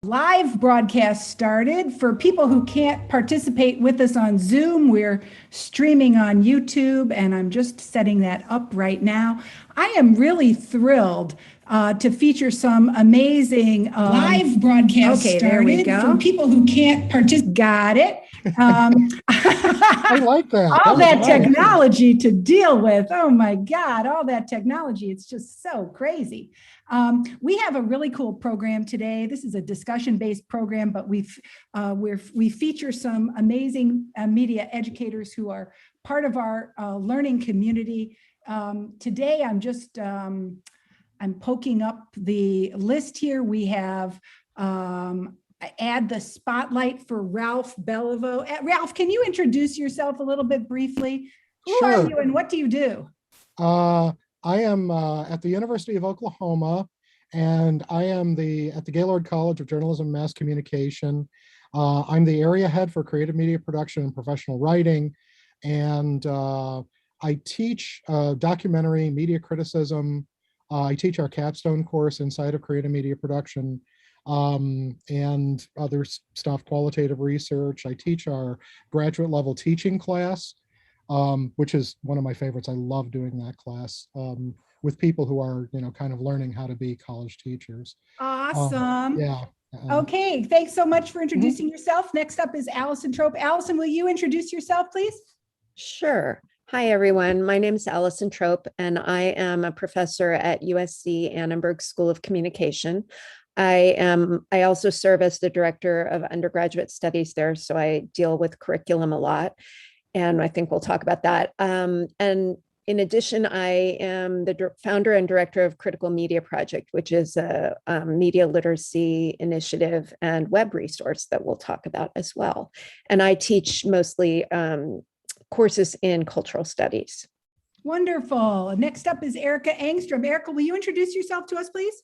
Live broadcast started. For people who can't participate with us on Zoom, we're streaming on YouTube, and I'm just setting that up right now. I am really thrilled to feature some amazing live broadcast okay, started. there we go. For people who can't participate. Got it. I like that. All that nice. technology to deal with. Oh my God, all that technology. It's just so crazy. We have a really cool program today. This is a discussion-based program, but we feature some amazing media educators who are part of our learning community. Today, I'm poking up the list here. We have add the spotlight for Ralph Beliveau. Ralph, can you introduce yourself a little bit briefly? Who are you and what do you do? I am at the University of Oklahoma, and I am at the Gaylord College of Journalism and Mass Communication. I'm the area head for creative media production and professional writing, and I teach documentary media criticism. I teach our capstone course inside of creative media production. And other stuff, qualitative research. I teach our graduate level teaching class, which is one of my favorites. I love doing that class with people who are, kind of learning how to be college teachers. Awesome. Yeah. Okay, thanks so much for introducing yourself. Next up is Alison Trope. Alison, will you introduce yourself, please? Sure. Hi, everyone. My name is Alison Trope, and I am a professor at USC Annenberg School of Communication. I also serve as the director of undergraduate studies there, so I deal with curriculum a lot, and I think we'll talk about that. And in addition, I am the founder and director of Critical Media Project, which is a media literacy initiative and web resource that we'll talk about as well. And I teach mostly courses in cultural studies. Wonderful. Next up is Erika Engstrom. Erika, will you introduce yourself to us, please?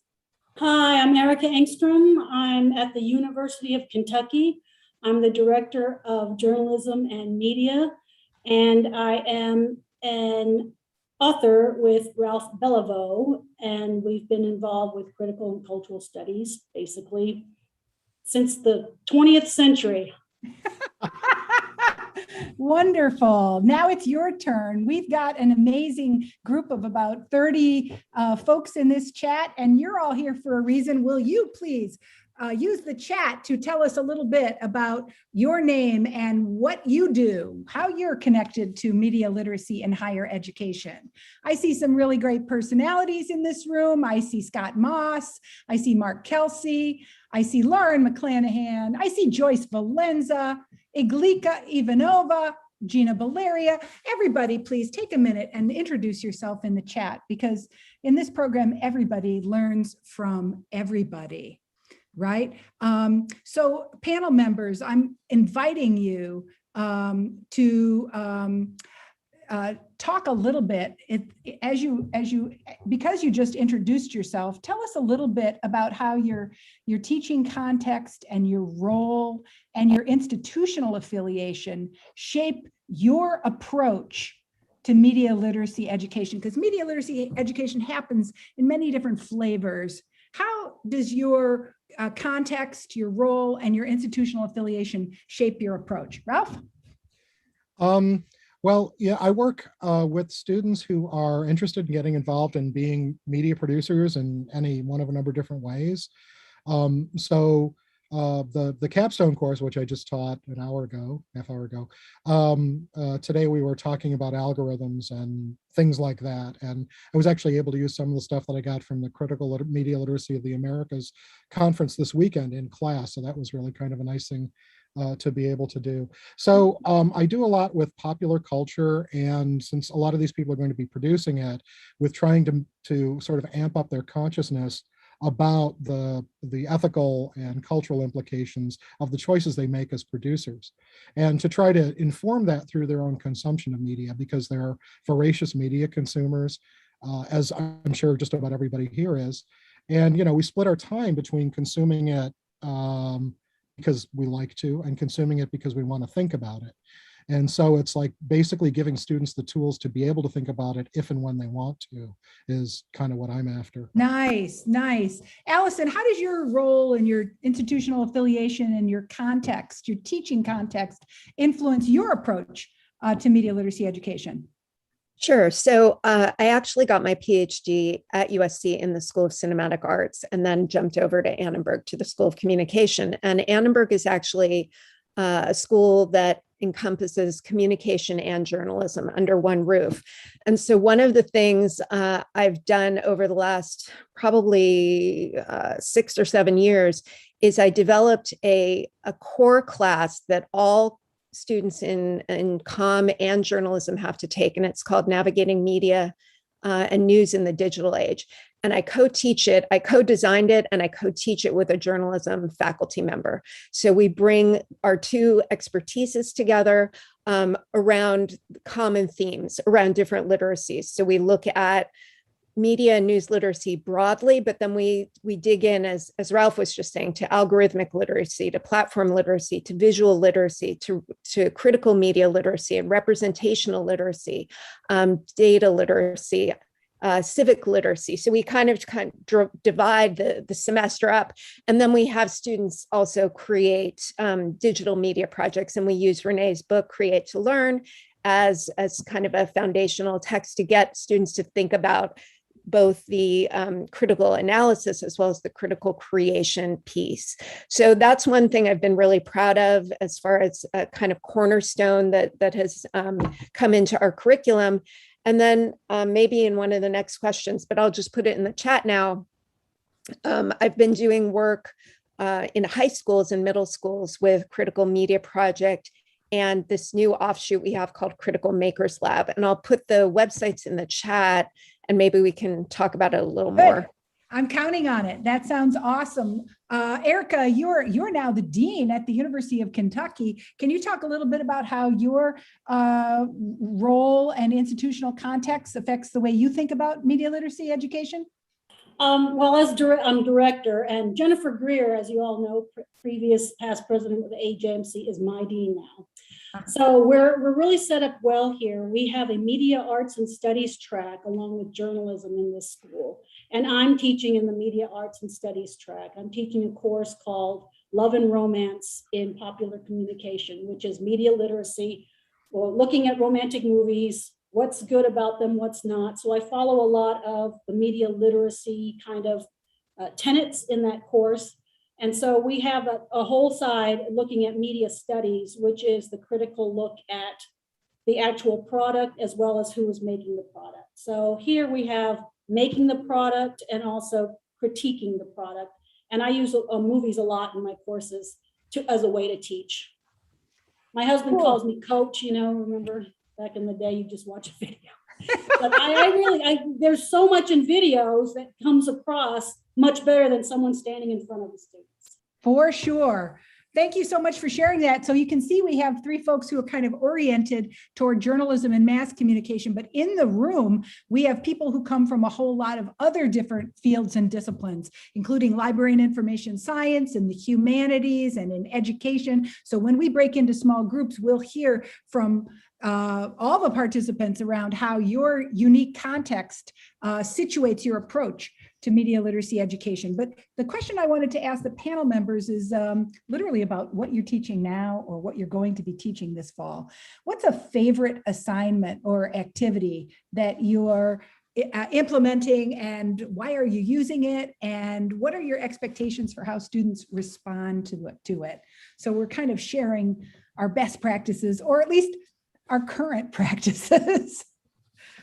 Hi, I'm Erika Engstrom. I'm at the University of Kentucky. I'm the Director of Journalism and Media, and I am an author with Ralph Beliveau, and we've been involved with critical and cultural studies basically since the 20th century. Wonderful. Now it's your turn. We've got an amazing group of about 30 folks in this chat, and you're all here for a reason. Will you please use the chat to tell us a little bit about your name and what you do, how you're connected to media literacy and higher education. I see some really great personalities in this room. I see Scott Moss. I see Mark Kelsey. I see Lauren McClanahan. I see Joyce Valenza, Iglika Ivanova, Gina Valeria. Everybody, please take a minute and introduce yourself in the chat, because in this program, everybody learns from everybody, right? So panel members, I'm inviting you to talk a little bit, because you just introduced yourself, tell us a little bit about how your teaching context and your role and your institutional affiliation shape your approach to media literacy education, because media literacy education happens in many different flavors. How does your context, your role, and your institutional affiliation shape your approach? Ralph? Well, yeah, I work with students who are interested in getting involved in being media producers in any one of a number of different ways. The capstone course, which I just taught half hour ago, today we were talking about algorithms and things like that. And I was actually able to use some of the stuff that I got from the Critical Media Literacy of the Americas conference this weekend in class. So that was really kind of a nice thing to be able to do. So I do a lot with popular culture, and since a lot of these people are going to be producing it, with trying to sort of amp up their consciousness about the ethical and cultural implications of the choices they make as producers, and to try to inform that through their own consumption of media, because they're voracious media consumers, as I'm sure just about everybody here is. And, we split our time between consuming it because we like to, and consuming it because we want to think about it. And so it's like basically giving students the tools to be able to think about it if and when they want to is kind of what I'm after. Nice, nice. Alison, how does your role and your institutional affiliation and your context, your teaching context, influence your approach to media literacy education? Sure. So I actually got my PhD at USC in the School of Cinematic Arts and then jumped over to Annenberg to the School of Communication. And Annenberg is actually a school that encompasses communication and journalism under one roof. And so one of the things I've done over the last probably 6 or 7 years is I developed a core class that all students in comm and journalism have to take, and it's called Navigating Media and News in the Digital Age. And I co-teach it, I co-designed it, and I co-teach it with a journalism faculty member. So we bring our two expertises together around common themes, around different literacies. So we look at media and news literacy broadly, but then we dig in, as Ralph was just saying, to algorithmic literacy, to platform literacy, to visual literacy, to critical media literacy and representational literacy, data literacy, civic literacy. So we kind of divide the semester up. And then we have students also create digital media projects. And we use Renee's book, Create to Learn, as kind of a foundational text to get students to think about both the critical analysis as well as the critical creation piece. So that's one thing I've been really proud of as far as a kind of cornerstone that has come into our curriculum. And then maybe in one of the next questions, but I'll just put it in the chat now. I've been doing work in high schools and middle schools with Critical Media Project and this new offshoot we have called Critical Makers Lab. And I'll put the websites in the chat and maybe we can talk about it a little more. I'm counting on it. That sounds awesome. Erika, you're now the dean at the University of Kentucky. Can you talk a little bit about how your role and institutional context affects the way you think about media literacy education? Well, I'm director, and Jennifer Greer, as you all know, previous past president of the AJMC, is my dean now. So we're really set up well here. We have a media arts and studies track along with journalism in this school. And I'm teaching in the media arts and studies track. I'm teaching a course called Love and Romance in Popular Communication, which is media literacy, or looking at romantic movies, what's good about them, what's not. So I follow a lot of the media literacy kind of tenets in that course. And so we have a whole side looking at media studies, which is the critical look at the actual product as well as who is making the product. So here we have making the product and also critiquing the product. And I use movies a lot in my courses as a way to teach. My husband calls me coach, remember back in the day, you just watch a video. But there's so much in videos that comes across much better than someone standing in front of the students. For sure. Thank you so much for sharing that. So you can see we have 3 folks who are kind of oriented toward journalism and mass communication, but in the room, we have people who come from a whole lot of other different fields and disciplines, including library and information science and the humanities and in education. So when we break into small groups, we'll hear from all the participants around how your unique context situates your approach to media literacy education. But the question I wanted to ask the panel members is literally about what you're teaching now or what you're going to be teaching this fall. What's a favorite assignment or activity that you're implementing, and why are you using it? And what are your expectations for how students respond to it? So we're kind of sharing our best practices, or at least our current practices.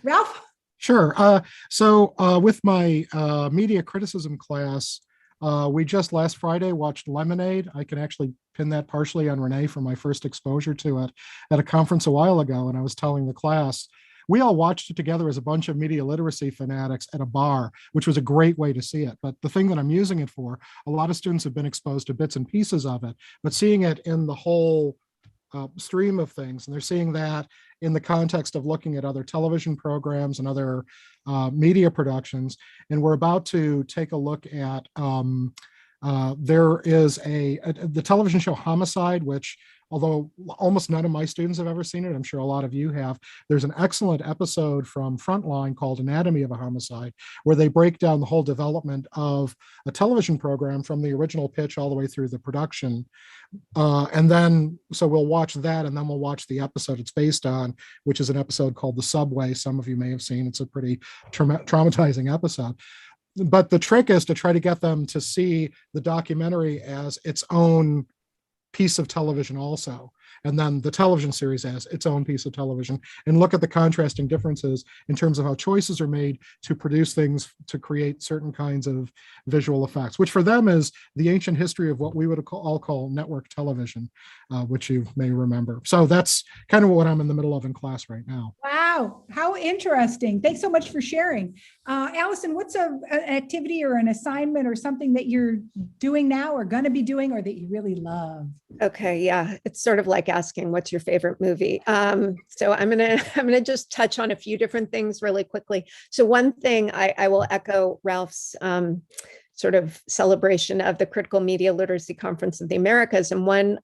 Ralph? Sure. So with my media criticism class, we just last Friday watched Lemonade. I can actually pin that partially on Renee from my first exposure to it at a conference a while ago. And I was telling the class, we all watched it together as a bunch of media literacy fanatics at a bar, which was a great way to see it. But the thing that I'm using it for, a lot of students have been exposed to bits and pieces of it, but seeing it in the whole stream of things, and they're seeing that in the context of looking at other television programs and other media productions. And we're about to take a look at, there is the television show Homicide, which although almost none of my students have ever seen it, I'm sure a lot of you have. There's an excellent episode from Frontline called Anatomy of a Homicide, where they break down the whole development of a television program from the original pitch all the way through the production. And then, so we'll watch that, and then we'll watch the episode it's based on, which is an episode called The Subway. Some of you may have seen. It's a pretty traumatizing episode. But the trick is to try to get them to see the documentary as its own piece of television also, and then the television series as its own piece of television, and look at the contrasting differences in terms of how choices are made to produce things to create certain kinds of visual effects, which for them is the ancient history of what we would all call network television, which you may remember. So that's kind of what I'm in the middle of in class right now. Wow, how interesting. Thanks so much for sharing. Alison, what's an activity or an assignment or something that you're doing now or going to be doing or that you really love? Okay, yeah, it's sort of like asking what's your favorite movie. So I'm gonna just touch on a few different things really quickly. So one thing I will echo Ralph's sort of celebration of the Critical Media Literacy Conference of the Americas. And one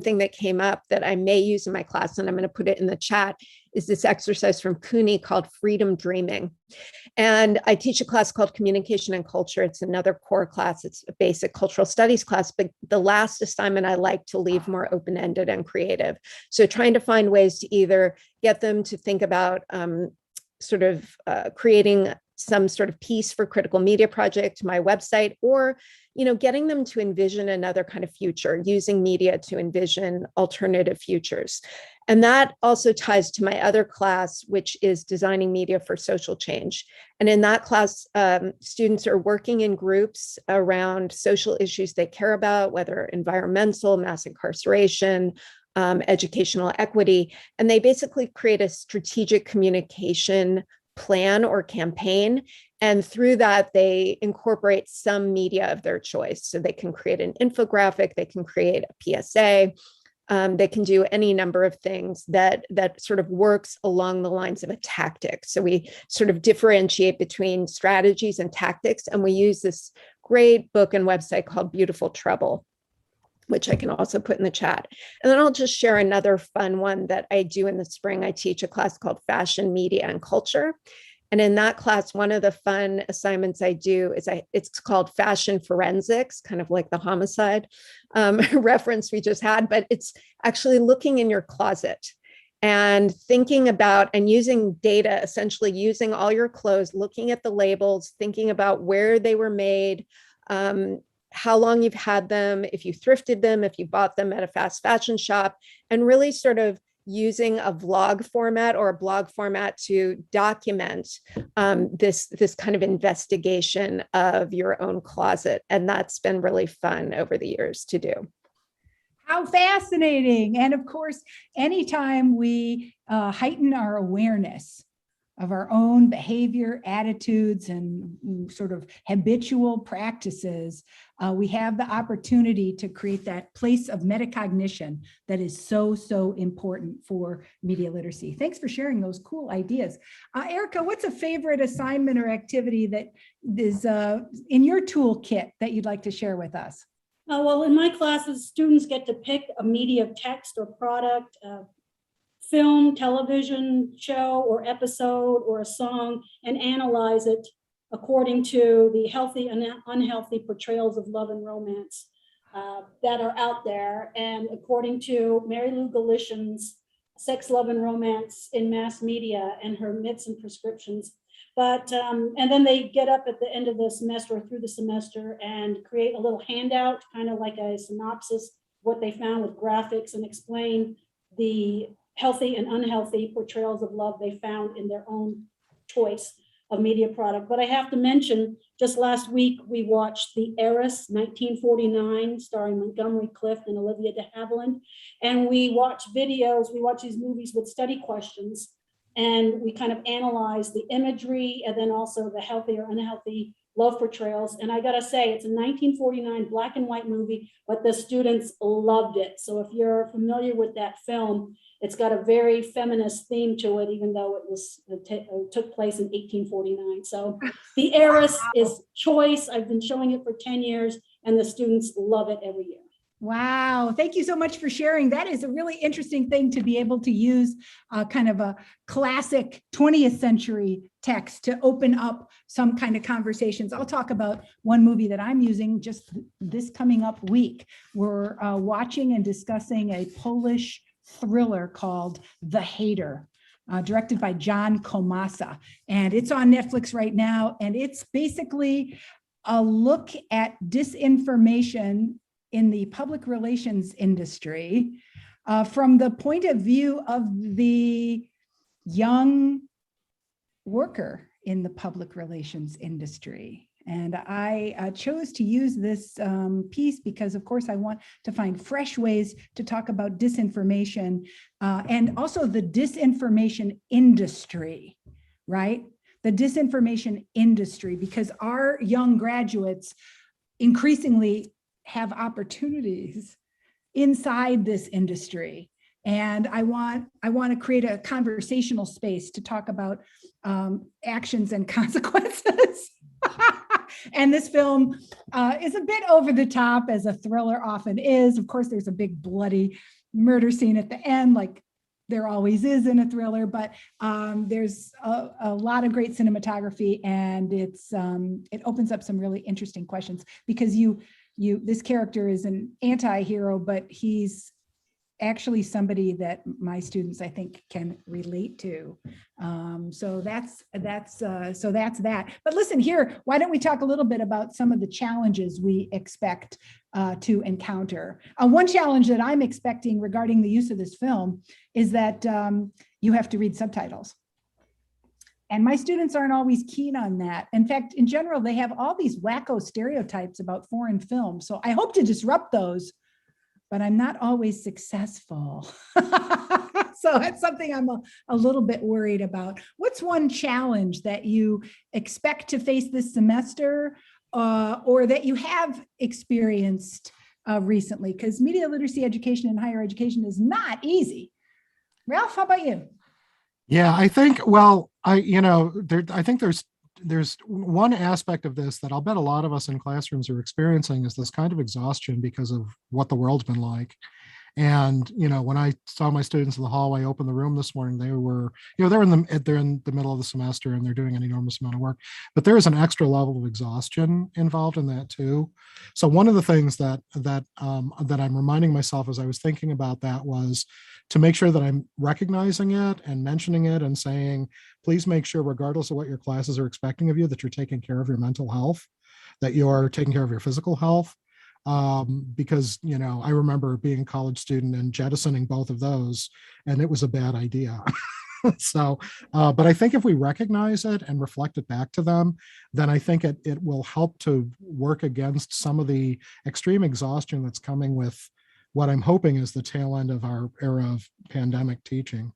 thing that came up that I may use in my class, and I'm going to put it in the chat, is this exercise from CUNY called Freedom Dreaming. And I teach a class called Communication and Culture. It's another core class. It's a basic cultural studies class, but the last assignment I like to leave more open-ended and creative. So trying to find ways to either get them to think about creating some sort of piece for Critical Media Project, my website, or getting them to envision another kind of future, using media to envision alternative futures. And that also ties to my other class, which is designing media for social change. And in that class, students are working in groups around social issues they care about, whether environmental, mass incarceration, educational equity. And they basically create a strategic communication plan or campaign. And through that, they incorporate some media of their choice. So they can create an infographic, they can create a PSA, they can do any number of things that sort of works along the lines of a tactic. So we sort of differentiate between strategies and tactics. And we use this great book and website called Beautiful Trouble, which I can also put in the chat. And then I'll just share another fun one that I do in the spring. I teach a class called Fashion, Media, and Culture. And in that class, one of the fun assignments I do is it's called Fashion Forensics, kind of like the homicide reference we just had, but it's actually looking in your closet and thinking about and using data, essentially using all your clothes, looking at the labels, thinking about where they were made, how long you've had them, if you thrifted them, if you bought them at a fast fashion shop, and really sort of using a vlog format or a blog format to document this kind of investigation of your own closet. And that's been really fun over the years to do. How fascinating. And of course, anytime we heighten our awareness of our own behavior, attitudes, and sort of habitual practices, we have the opportunity to create that place of metacognition that is so, so important for media literacy. Thanks for sharing those cool ideas. Erika, what's a favorite assignment or activity that is in your toolkit that you'd like to share with us? Well, in my classes, students get to pick a media of text or product, film, television show or episode or a song, and analyze it according to the healthy and unhealthy portrayals of love and romance that are out there, and according to Mary Lou Galishan's Sex, Love, and Romance in Mass Media and her myths and prescriptions. But, and then they get up at the end of the semester or through the semester and create a little handout, kind of like a synopsis, what they found with graphics, and explain the healthy and unhealthy portrayals of love they found in their own choice of media product. But I have to mention, just last week, we watched The Heiress, 1949, starring Montgomery Clift and Olivia de Havilland. And we watched videos, we watch these movies with study questions, and we kind of analyze the imagery and then also the healthy or unhealthy love portrayals. And I gotta say, it's a 1949 black and white movie, but the students loved it. So if you're familiar with that film, it's got a very feminist theme to it, even though it took place in 1849. So The Heiress is choice. I've been showing it for 10 years, and the students love it every year. Wow. Thank you so much for sharing. That is a really interesting thing to be able to use kind of a classic 20th century text to open up some kind of conversations. I'll talk about one movie that I'm using just this coming up week. We're watching and discussing a Polish thriller called The Hater. Directed by John Komasa. And it's on Netflix right now. And it's basically a look at disinformation in the public relations industry from the point of view of the young worker in the public relations industry. And I chose to use this piece because, of course, I want to find fresh ways to talk about disinformation and also the disinformation industry, right? The disinformation industry, because our young graduates increasingly have opportunities inside this industry. And I want to create a conversational space to talk about actions and consequences. And this film is a bit over the top, as a thriller often is. Of course, there's a big bloody murder scene at the end, like there always is in a thriller, but there's a lot of great cinematography, and it opens up some really interesting questions, because this character is an anti-hero, but he's actually somebody that my students, I think, can relate to. So that's that. But listen here, why don't we talk a little bit about some of the challenges we expect to encounter? One challenge that I'm expecting regarding the use of this film is that you have to read subtitles. And my students aren't always keen on that. In fact, in general, they have all these wacko stereotypes about foreign films. So I hope to disrupt those, but I'm not always successful. So that's something I'm a little bit worried about. What's one challenge that you expect to face this semester or that you have experienced recently? Because media literacy education in higher education is not easy. Ralph, how about you? Yeah, I think, well, I think there's one aspect of this that I'll bet a lot of us in classrooms are experiencing, is this kind of exhaustion because of what the world's been like. And, when I saw my students in the hallway open the room this morning, they were, they're in the middle of the semester and they're doing an enormous amount of work, but there is an extra level of exhaustion involved in that too. So one of the things that I'm reminding myself as I was thinking about that was to make sure that I'm recognizing it and mentioning it and saying, please make sure, regardless of what your classes are expecting of you, that you're taking care of your mental health, that you're taking care of your physical health. Because, I remember being a college student and jettisoning both of those, and it was a bad idea. So, but I think if we recognize it and reflect it back to them, then I think it will help to work against some of the extreme exhaustion that's coming with what I'm hoping is the tail end of our era of pandemic teaching.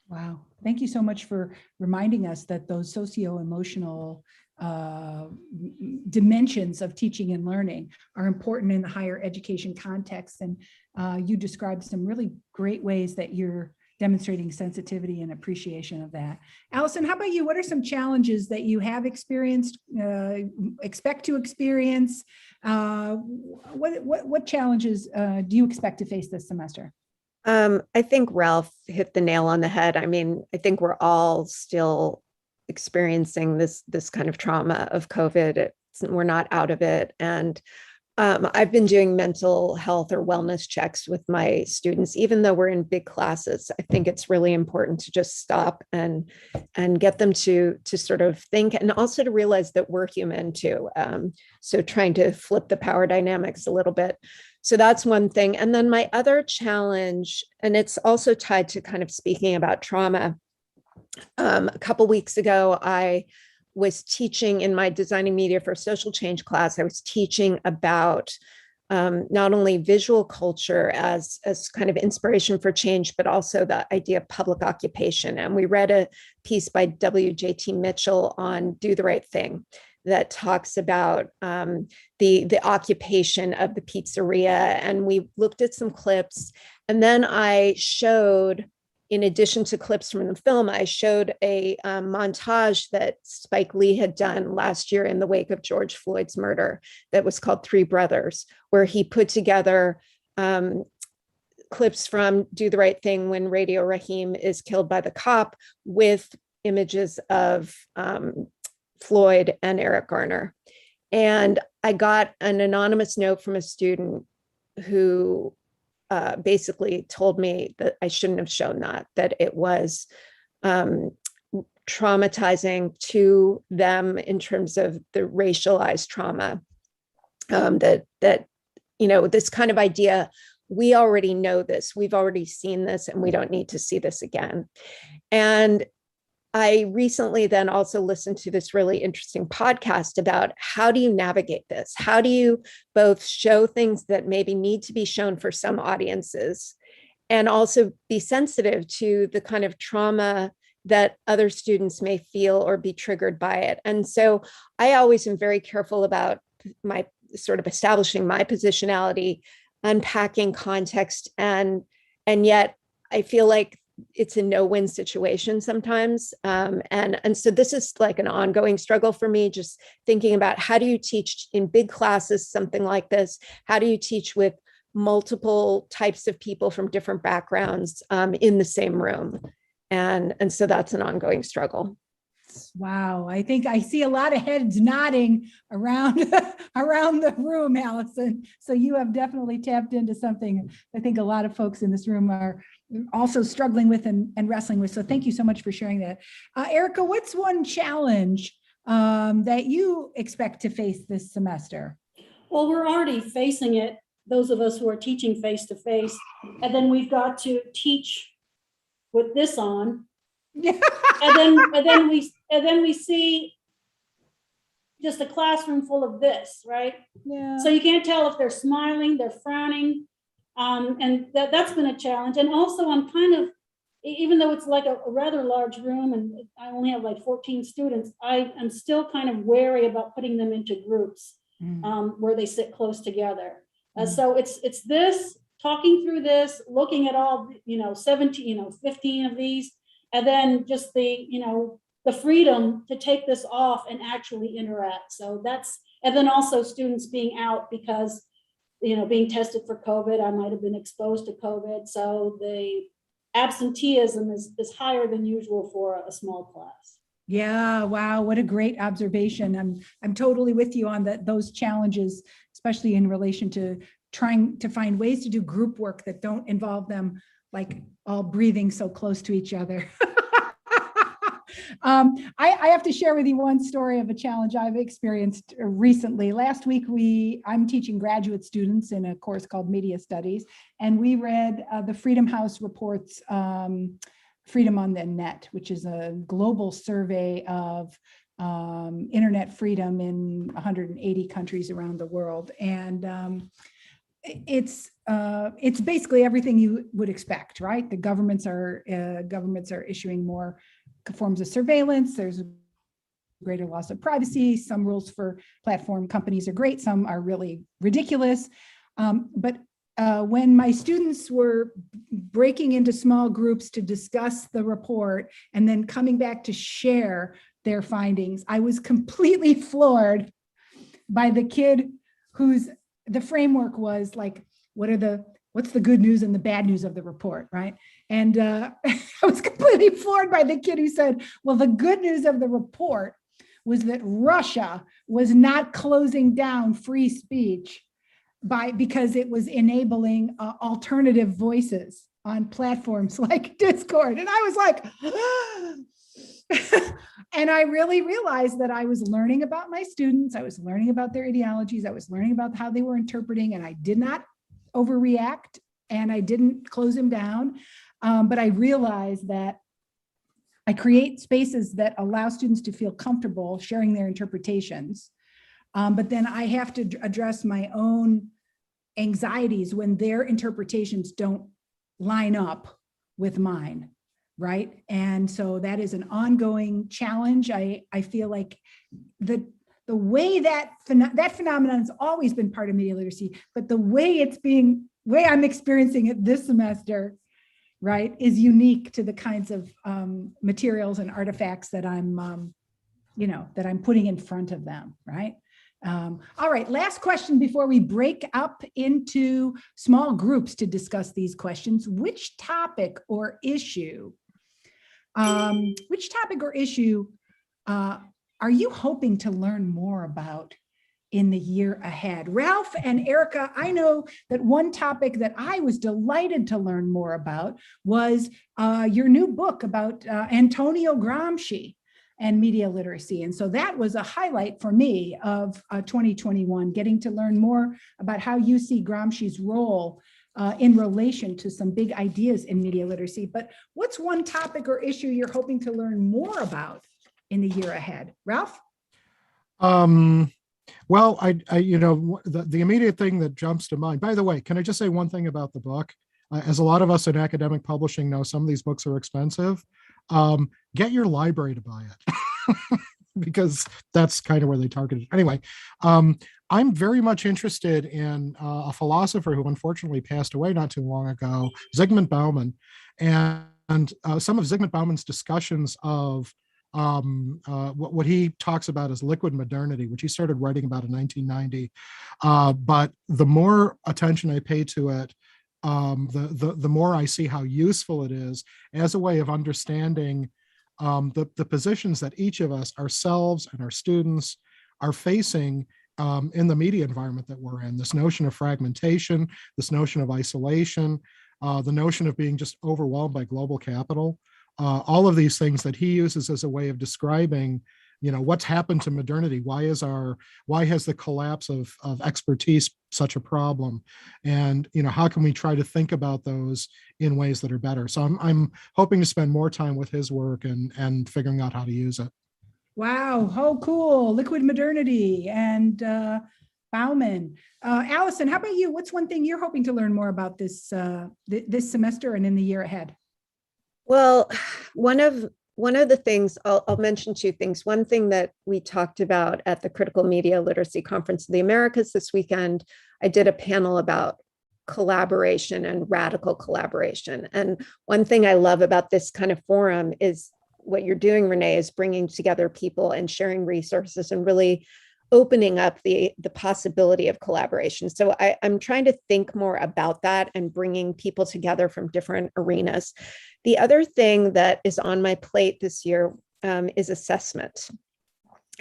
Wow. Thank you so much for reminding us that those socio-emotional dimensions of teaching and learning are important in the higher education context. And you described some really great ways that you're demonstrating sensitivity and appreciation of that. Alison, how about you? What are some challenges that you have experienced, expect to experience? What challenges do you expect to face this semester? I think Ralph hit the nail on the head. I mean, I think we're all still experiencing this kind of trauma of COVID. We're not out of it. And I've been doing mental health or wellness checks with my students, even though we're in big classes. I think it's really important to just stop and get them to sort of think, and also to realize that we're human too. So trying to flip the power dynamics a little bit. So that's one thing. And then my other challenge, and it's also tied to kind of speaking about trauma. A couple weeks ago, I was teaching in my Designing Media for Social Change class. I was teaching about not only visual culture as kind of inspiration for change, but also the idea of public occupation. And we read a piece by W.J.T. Mitchell on Do the Right Thing that talks about the occupation of the pizzeria. And we looked at some clips. And then I showed, in addition to clips from the film, I showed a montage that Spike Lee had done last year in the wake of George Floyd's murder that was called Three Brothers, where he put together clips from Do the Right Thing when Radio Raheem is killed by the cop with images of Floyd and Eric Garner. And I got an anonymous note from a student who basically told me that I shouldn't have shown that it was traumatizing to them in terms of the racialized trauma. That this kind of idea, we already know this, we've already seen this, and we don't need to see this again. And I recently then also listened to this really interesting podcast about how do you navigate this? How do you both show things that maybe need to be shown for some audiences and also be sensitive to the kind of trauma that other students may feel or be triggered by it? And so I always am very careful about my sort of establishing my positionality, unpacking context, and yet I feel like it's a no-win situation sometimes. And so this is like an ongoing struggle for me, just thinking about how do you teach in big classes, something like this? How do you teach with multiple types of people from different backgrounds in the same room? And so that's an ongoing struggle. Wow, I think I see a lot of heads nodding around around the room, Alison. So you have definitely tapped into something I think a lot of folks in this room are also struggling with and wrestling with. So thank you so much for sharing that. Erika, what's one challenge that you expect to face this semester? Well, we're already facing it, those of us who are teaching face-to-face, and then we've got to teach with this on. Yeah. and then we see just a classroom full of this, right? Yeah. So you can't tell if they're smiling, they're frowning, and that's been a challenge. And also, I'm kind of, even though it's like a rather large room, and I only have like 14 students, I am still kind of wary about putting them into groups where they sit close together. So it's this, talking through this, looking at all 17, 15 of these. And then just the freedom to take this off and actually interact. So that's, and then also students being out because, being tested for COVID, I might've been exposed to COVID. So the absenteeism is higher than usual for a small class. Yeah, wow, what a great observation. I'm totally with you on those challenges, especially in relation to trying to find ways to do group work that don't involve them like all breathing so close to each other. I have to share with you one story of a challenge I've experienced recently. Last week, I'm teaching graduate students in a course called Media Studies, and we read the Freedom House report's Freedom on the Net, which is a global survey of internet freedom in 180 countries around the world. And it's basically everything you would expect, right? The governments are issuing more forms of surveillance. There's a greater loss of privacy. Some rules for platform companies are great. Some are really ridiculous. But when my students were breaking into small groups to discuss the report and then coming back to share their findings, I was completely floored by the kid whose the framework was like, what's the good news and the bad news of the report, right? And I was completely floored by the kid who said, well, the good news of the report was that Russia was not closing down free speech because it was enabling alternative voices on platforms like Discord. And I was like, and I really realized that I was learning about my students. I was learning about their ideologies. I was learning about how they were interpreting, and I did not overreact and I didn't close them down. But I realized that I create spaces that allow students to feel comfortable sharing their interpretations. But then I have to address my own anxieties when their interpretations don't line up with mine, right? And so that is an ongoing challenge. I feel like the way that phenomenon has always been part of media literacy, but the way I'm experiencing it this semester, right, is unique to the kinds of materials and artifacts that I'm putting in front of them, right? All right, last question before we break up into small groups to discuss these questions. Which topic or issue are you hoping to learn more about in the year ahead? Ralph and Erika, I know that one topic that I was delighted to learn more about was your new book about Antonio Gramsci and media literacy. And so that was a highlight for me of 2021, getting to learn more about how you see Gramsci's role in relation to some big ideas in media literacy. But what's one topic or issue you're hoping to learn more about in the year ahead? Ralph? Well, the immediate thing that jumps to mind, by the way, can I just say one thing about the book? As a lot of us in academic publishing know, some of these books are expensive. Get your library to buy it because that's kind of where they targeted. Anyway, I'm very much interested in a philosopher who unfortunately passed away not too long ago, Zygmunt Bauman, and some of Zygmunt Bauman's discussions of what he talks about as liquid modernity, which he started writing about in 1990. But the more attention I pay to it, the more I see how useful it is as a way of understanding the positions that each of us, ourselves and our students, are facing in the media environment that we're in. This notion of fragmentation, this notion of isolation, the notion of being just overwhelmed by global capital. All of these things that he uses as a way of describing, what's happened to modernity. Why has the collapse of expertise such a problem? And, how can we try to think about those in ways that are better? So I'm hoping to spend more time with his work and figuring out how to use it. Wow, how cool. Liquid modernity and Bauman. Alison, how about you? What's one thing you're hoping to learn more about this semester and in the year ahead? Well, one of the things, I'll mention two things. One thing that we talked about at the Critical Media Literacy Conference of the Americas this weekend, I did a panel about collaboration and radical collaboration. And one thing I love about this kind of forum is what you're doing, Renee, is bringing together people and sharing resources and really opening up the possibility of collaboration. So I'm trying to think more about that and bringing people together from different arenas. The other thing that is on my plate this year is assessment.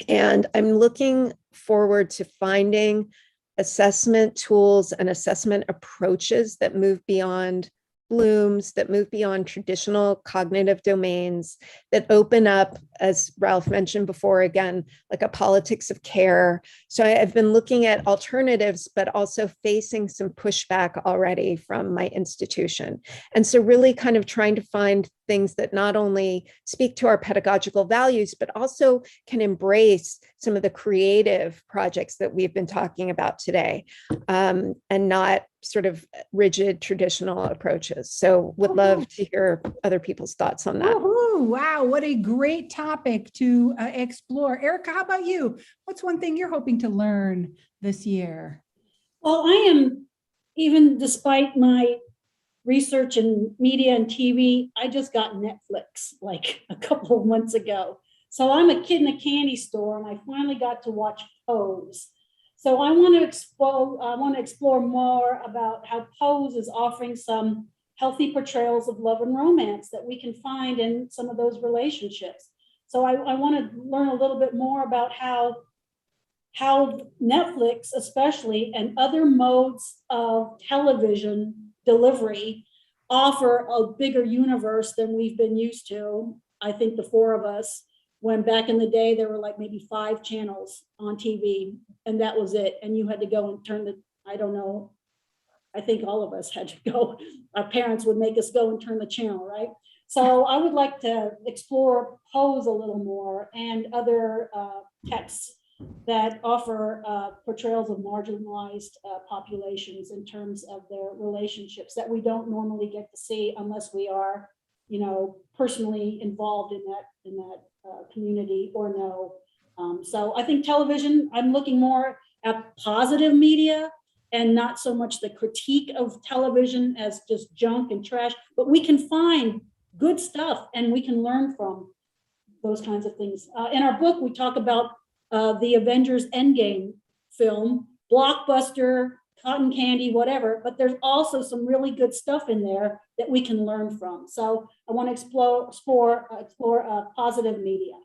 And I'm looking forward to finding assessment tools and assessment approaches that move beyond Bloom's, that move beyond traditional cognitive domains, that open up, as Ralph mentioned before, again, like a politics of care. So I've been looking at alternatives, but also facing some pushback already from my institution. And so really kind of trying to find things that not only speak to our pedagogical values, but also can embrace some of the creative projects that we've been talking about today, and not sort of rigid traditional approaches. So would love to hear other people's thoughts on that. Wow, what a great topic to explore. Erika, how about you? What's one thing you're hoping to learn this year? Well, I am, even despite my research in media and TV, I just got Netflix like a couple of months ago. So I'm a kid in a candy store and I finally got to watch Pose. So I want to explore more about how Pose is offering some healthy portrayals of love and romance that we can find in some of those relationships. So I want to learn a little bit more about how Netflix, especially, and other modes of television delivery offer a bigger universe than we've been used to. I think the four of us, when back in the day, there were like maybe 5 channels on TV and that was it. And you had to go and turn I don't know, I think all of us had to go. Our parents would make us go and turn the channel, right? So I would like to explore Pose a little more and other texts that offer portrayals of marginalized populations in terms of their relationships that we don't normally get to see unless we are, personally involved in that community or know. So I think television, I'm looking more at positive media and not so much the critique of television as just junk and trash, but we can find good stuff and we can learn from those kinds of things. In our book, we talk about the Avengers Endgame film, blockbuster, cotton candy, whatever, but there's also some really good stuff in there that we can learn from. So I want to explore positive media.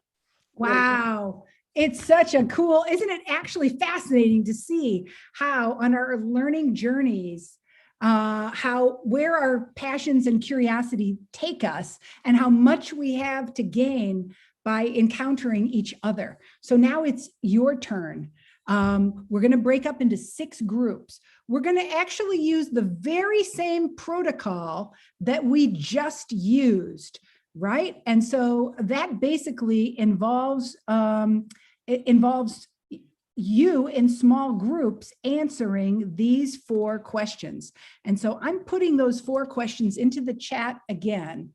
Wow. It's such a cool, isn't it actually fascinating to see how on our learning journeys, where our passions and curiosity take us and how much we have to gain by encountering each other. So now it's your turn. We're going to break up into 6 groups. We're going to actually use the very same protocol that we just used, right? And so that basically involves you in small groups answering these 4 questions. And so I'm putting those 4 questions into the chat again.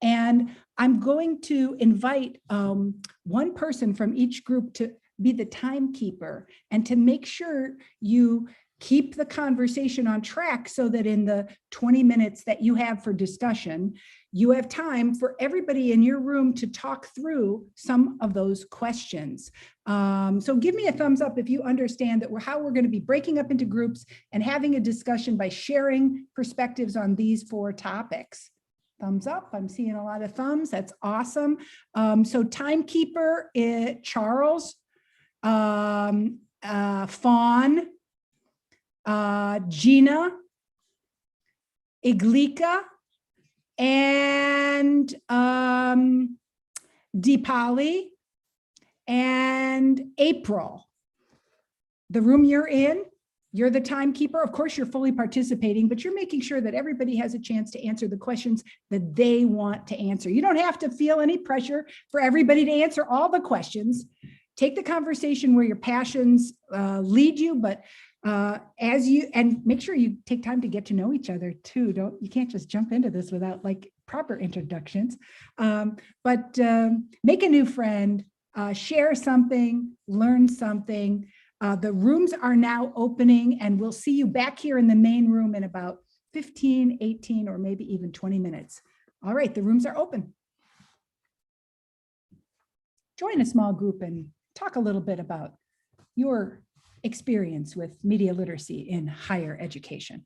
And I'm going to invite one person from each group to be the timekeeper and to make sure you keep the conversation on track so that in the 20 minutes that you have for discussion, you have time for everybody in your room to talk through some of those questions. So give me a thumbs up if you understand that how we're going to be breaking up into groups and having a discussion by sharing perspectives on these 4 topics. Thumbs up. I'm seeing a lot of thumbs. That's awesome. So timekeeper, Charles, Fawn, Gina, Iglika, and Deepali, and April. The room you're in, you're the timekeeper. Of course, you're fully participating, but you're making sure that everybody has a chance to answer the questions that they want to answer. You don't have to feel any pressure for everybody to answer all the questions. Take the conversation where your passions lead you, but and make sure you take time to get to know each other too. You can't just jump into this without like proper introductions, but make a new friend, share something, learn something. The rooms are now opening and we'll see you back here in the main room in about 15, 18, or maybe even 20 minutes. All right, the rooms are open. Join a small group and talk a little bit about your experience with media literacy in higher education.